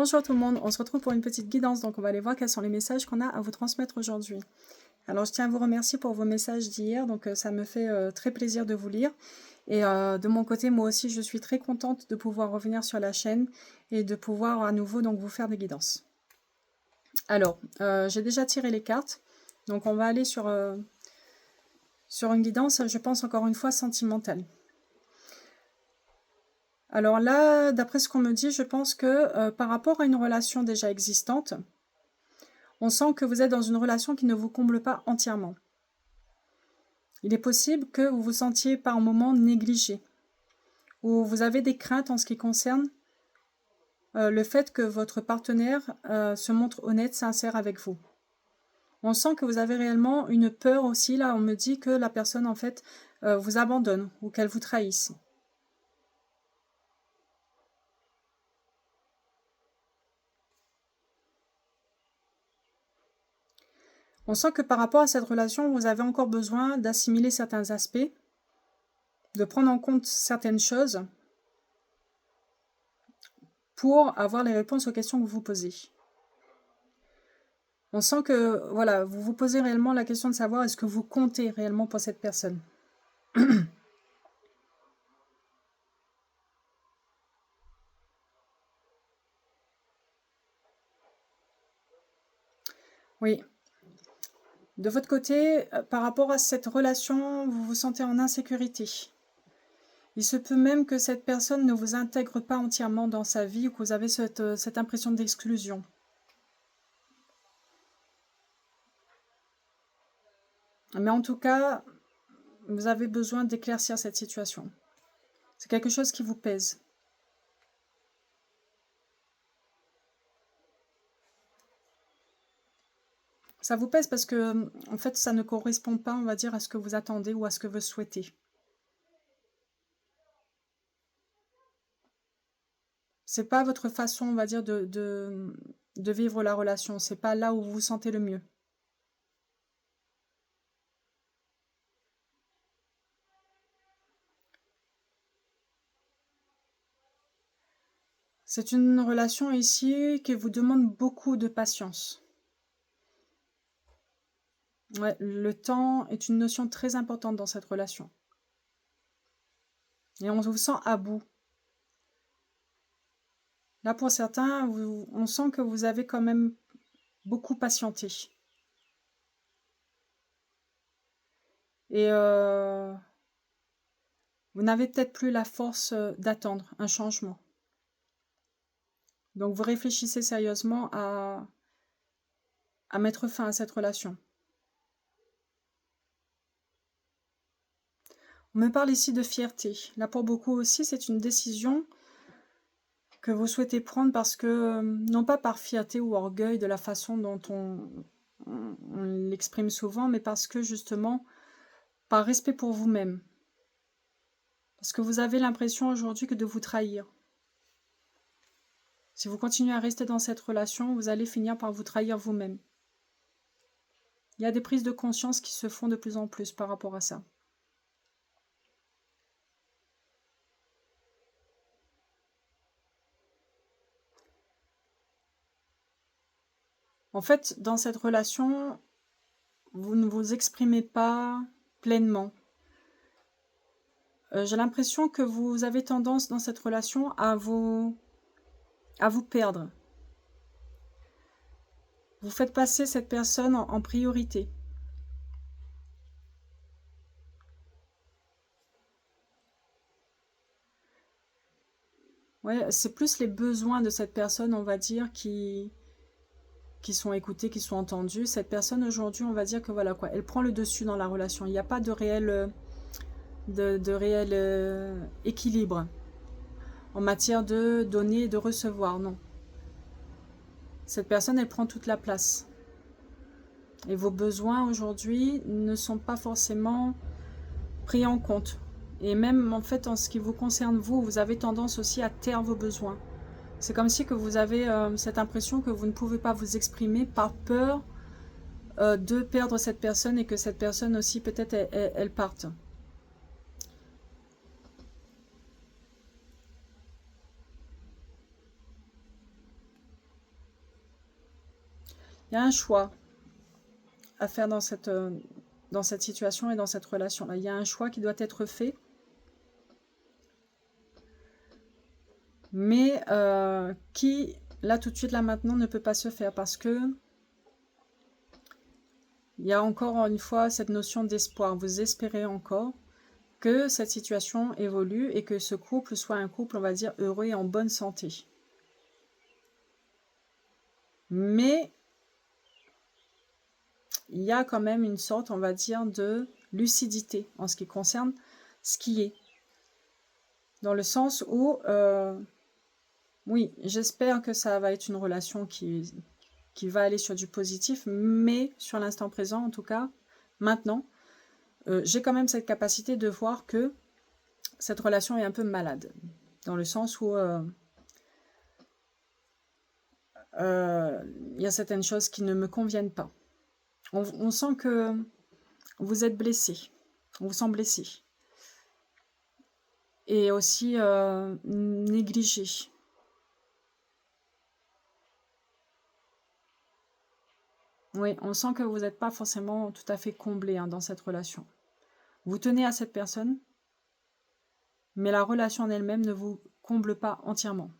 Bonjour tout le monde, on se retrouve pour une petite guidance, donc on va aller voir quels sont les messages qu'on a à vous transmettre aujourd'hui. Alors je tiens à vous remercier pour vos messages d'hier, donc ça me fait très plaisir de vous lire. Et de mon côté, moi aussi, je suis très contente de pouvoir revenir sur la chaîne et de pouvoir à nouveau donc vous faire des guidances. Alors, j'ai déjà tiré les cartes, donc on va aller sur une guidance, je pense encore une fois, sentimentale. Alors là, d'après ce qu'on me dit, je pense que par rapport à une relation déjà existante, on sent que vous êtes dans une relation qui ne vous comble pas entièrement. Il est possible que vous vous sentiez par moments négligé, ou vous avez des craintes en ce qui concerne le fait que votre partenaire se montre honnête, sincère avec vous. On sent que vous avez réellement une peur aussi, là on me dit que la personne en fait vous abandonne ou qu'elle vous trahisse. On sent que par rapport à cette relation, vous avez encore besoin d'assimiler certains aspects, de prendre en compte certaines choses pour avoir les réponses aux questions que vous vous posez. On sent que voilà, vous vous posez réellement la question de savoir est-ce que vous comptez réellement pour cette personne. Oui. De votre côté, par rapport à cette relation, vous vous sentez en insécurité. Il se peut même que cette personne ne vous intègre pas entièrement dans sa vie ou que vous avez cette impression d'exclusion. Mais en tout cas, vous avez besoin d'éclaircir cette situation. C'est quelque chose qui vous pèse. Ça vous pèse parce que, en fait, ça ne correspond pas, on va dire, à ce que vous attendez ou à ce que vous souhaitez. C'est pas votre façon, on va dire, de vivre la relation. C'est pas là où vous vous sentez le mieux. C'est une relation ici qui vous demande beaucoup de patience. Ouais, le temps est une notion très importante dans cette relation. Et on vous sent à bout. Là, pour certains, on sent que vous avez quand même beaucoup patienté. Et vous n'avez peut-être plus la force d'attendre un changement. Donc, vous réfléchissez sérieusement à mettre fin à cette relation. On me parle ici de fierté. Là, pour beaucoup aussi, c'est une décision que vous souhaitez prendre parce que, non pas par fierté ou orgueil de la façon dont on l'exprime souvent, mais parce que justement, par respect pour vous-même. Parce que vous avez l'impression aujourd'hui que de vous trahir. Si vous continuez à rester dans cette relation, vous allez finir par vous trahir vous-même. Il y a des prises de conscience qui se font de plus en plus par rapport à ça. En fait, dans cette relation, vous ne vous exprimez pas pleinement. J'ai l'impression que vous avez tendance dans cette relation à vous perdre. Vous faites passer cette personne en priorité. Ouais, c'est plus les besoins de cette personne, on va dire, qui sont écoutés, qui sont entendus. Cette personne aujourd'hui, on va dire que voilà quoi, elle prend le dessus dans la relation. Il n'y a pas de réel, équilibre en matière de donner et de recevoir, non. Cette personne, elle prend toute la place. Et vos besoins aujourd'hui ne sont pas forcément pris en compte. Et même en fait, en ce qui vous concerne, vous avez tendance aussi à taire vos besoins. C'est comme si que vous avez cette impression que vous ne pouvez pas vous exprimer par peur de perdre cette personne et que cette personne aussi peut-être elle parte. Il y a un choix à faire dans cette situation et dans cette relation-là. Il y a un choix qui doit être fait, mais qui, là, tout de suite, là, maintenant, ne peut pas se faire parce que il y a encore une fois cette notion d'espoir. Vous espérez encore que cette situation évolue et que ce couple soit un couple, on va dire, heureux et en bonne santé. Mais il y a quand même une sorte, on va dire, de lucidité en ce qui concerne ce qui est. Dans le sens où, oui, j'espère que ça va être une relation qui va aller sur du positif, mais sur l'instant présent, en tout cas, maintenant, j'ai quand même cette capacité de voir que cette relation est un peu malade. Dans le sens où il y a certaines choses qui ne me conviennent pas. On sent que vous êtes blessé. On vous sent blessé. Et aussi négligé. Oui, on sent que vous n'êtes pas forcément tout à fait comblé dans cette relation. Vous tenez à cette personne, mais la relation en elle-même ne vous comble pas entièrement.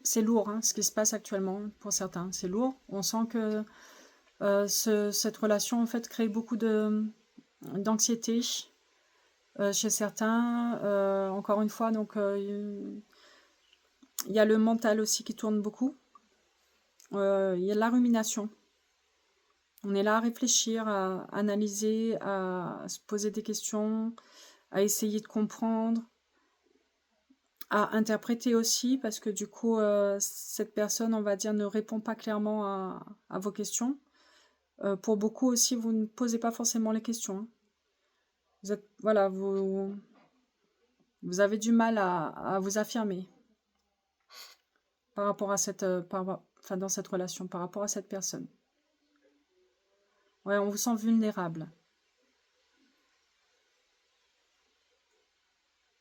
C'est lourd, ce qui se passe actuellement pour certains. C'est lourd. On sent que cette relation en fait crée beaucoup d'anxiété chez certains. Encore une fois, donc il y a le mental aussi qui tourne beaucoup. Il y a la rumination. On est là à réfléchir, à analyser, à se poser des questions, à essayer de comprendre, à interpréter aussi, parce que du coup, cette personne, on va dire, ne répond pas clairement à vos questions. Pour beaucoup aussi, vous ne posez pas forcément les questions. Vous êtes, voilà, vous avez du mal à vous affirmer par rapport à enfin, dans cette relation, par rapport à cette personne. Ouais, on vous sent vulnérable.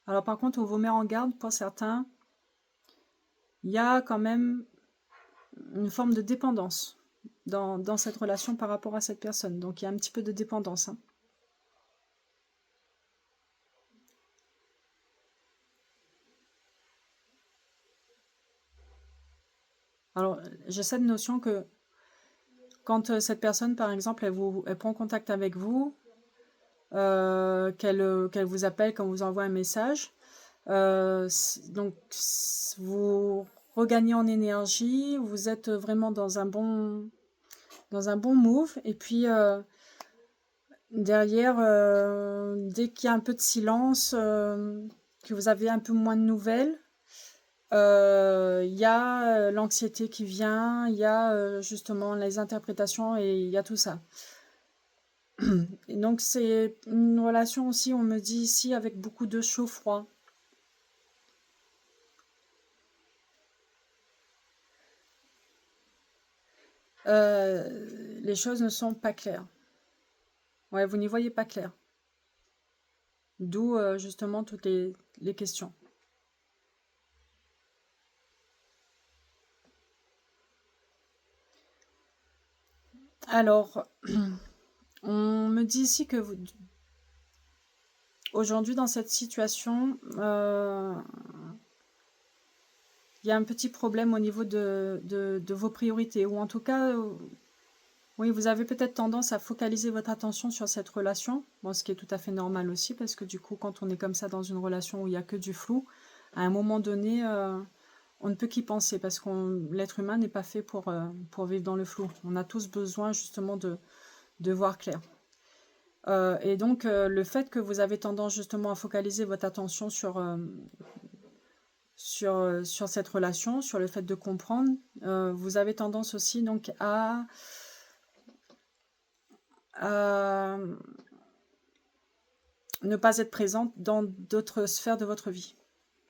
Alors par contre, on vous met en garde pour certains. Il y a quand même une forme de dépendance dans cette relation par rapport à cette personne. Donc il y a un petit peu de dépendance. Alors j'ai cette notion que quand cette personne, par exemple, elle prend contact avec vous, qu'elle vous appelle, qu'on vous envoie un message, donc vous regagnez en énergie, vous êtes vraiment dans un bon move, et puis derrière, dès qu'il y a un peu de silence, que vous avez un peu moins de nouvelles, il y a l'anxiété qui vient, il y a justement les interprétations et il y a tout ça. Et donc c'est une relation aussi, on me dit ici, avec beaucoup de chaud-froid. Les choses ne sont pas claires. Ouais, vous n'y voyez pas clair. D'où justement toutes les questions. Alors, on me dit ici que aujourd'hui dans cette situation, il y a un petit problème au niveau de vos priorités, ou en tout cas, oui, vous avez peut-être tendance à focaliser votre attention sur cette relation, bon, ce qui est tout à fait normal aussi, parce que du coup, quand on est comme ça dans une relation où il n'y a que du flou, à un moment donné, on ne peut qu'y penser, parce que l'être humain n'est pas fait pour vivre dans le flou. On a tous besoin justement de voir clair. Et donc, le fait que vous avez tendance justement à focaliser votre attention sur cette relation, sur le fait de comprendre, vous avez tendance aussi donc à ne pas être présente dans d'autres sphères de votre vie.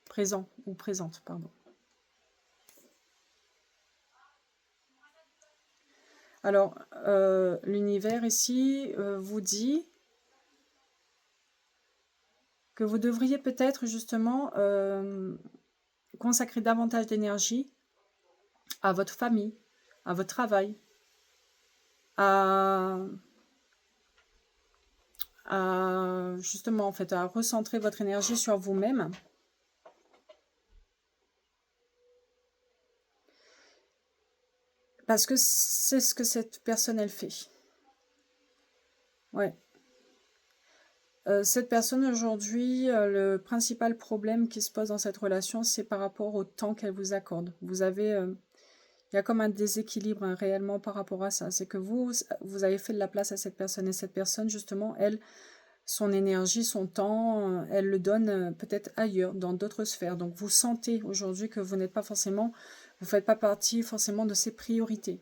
Présent ou présente, pardon. Alors, l'univers ici vous dit que vous devriez peut-être justement consacrer davantage d'énergie à votre famille, à votre travail, à justement en fait à recentrer votre énergie sur vous-même. Parce que c'est ce que cette personne elle fait. Ouais. Cette personne aujourd'hui, le principal problème qui se pose dans cette relation, c'est par rapport au temps qu'elle vous accorde. Vous avez, il y a comme un déséquilibre hein, réellement par rapport à ça. C'est que vous avez fait de la place à cette personne et cette personne, justement, elle, son énergie, son temps, elle le donne peut-être ailleurs, dans d'autres sphères. Donc vous sentez aujourd'hui que vous n'êtes pas forcément, vous ne faites pas partie forcément de ses priorités.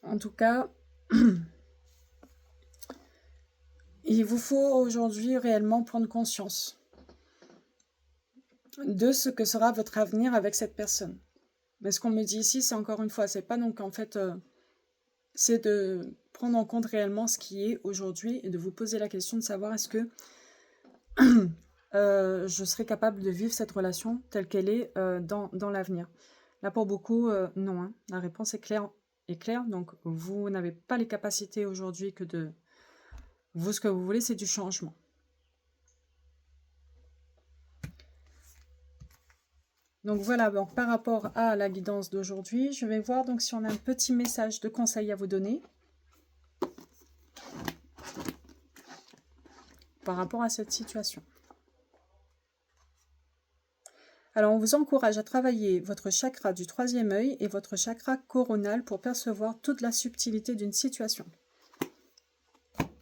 En tout cas, il vous faut aujourd'hui réellement prendre conscience de ce que sera votre avenir avec cette personne. Mais ce qu'on me dit ici, c'est encore une fois, c'est pas donc en fait, c'est de prendre en compte réellement ce qui est aujourd'hui et de vous poser la question de savoir est-ce que je serai capable de vivre cette relation telle qu'elle est dans l'avenir. Là, pour beaucoup, non. Hein. La réponse est claire, donc vous n'avez pas les capacités aujourd'hui que de... Vous, ce que vous voulez, c'est du changement. Donc voilà, donc par rapport à la guidance d'aujourd'hui, je vais voir donc si on a un petit message de conseil à vous donner par rapport à cette situation. Alors on vous encourage à travailler votre chakra du 3e œil et votre chakra coronal pour percevoir toute la subtilité d'une situation.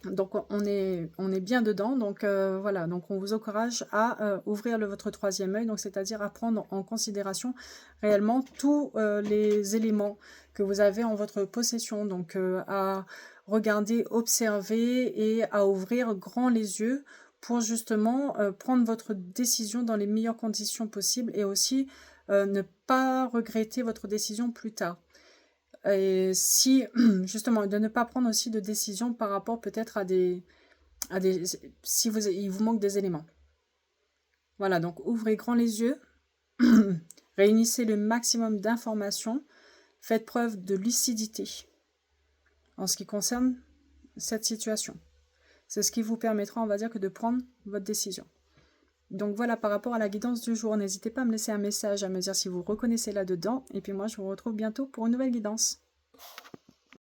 Donc on est bien dedans, donc voilà, donc on vous encourage à ouvrir votre 3e œil, donc c'est-à-dire à prendre en considération réellement tous les éléments que vous avez en votre possession, donc à regarder, observer et à ouvrir grand les yeux pour justement prendre votre décision dans les meilleures conditions possibles et aussi ne pas regretter votre décision plus tard. Et si, justement, de ne pas prendre aussi de décision par rapport peut-être à des si il vous manque des éléments. Voilà, donc ouvrez grand les yeux, réunissez le maximum d'informations, faites preuve de lucidité en ce qui concerne cette situation. C'est ce qui vous permettra, on va dire, que de prendre votre décision. Donc voilà, par rapport à la guidance du jour, n'hésitez pas à me laisser un message, à me dire si vous reconnaissez là-dedans. Et puis moi, je vous retrouve bientôt pour une nouvelle guidance.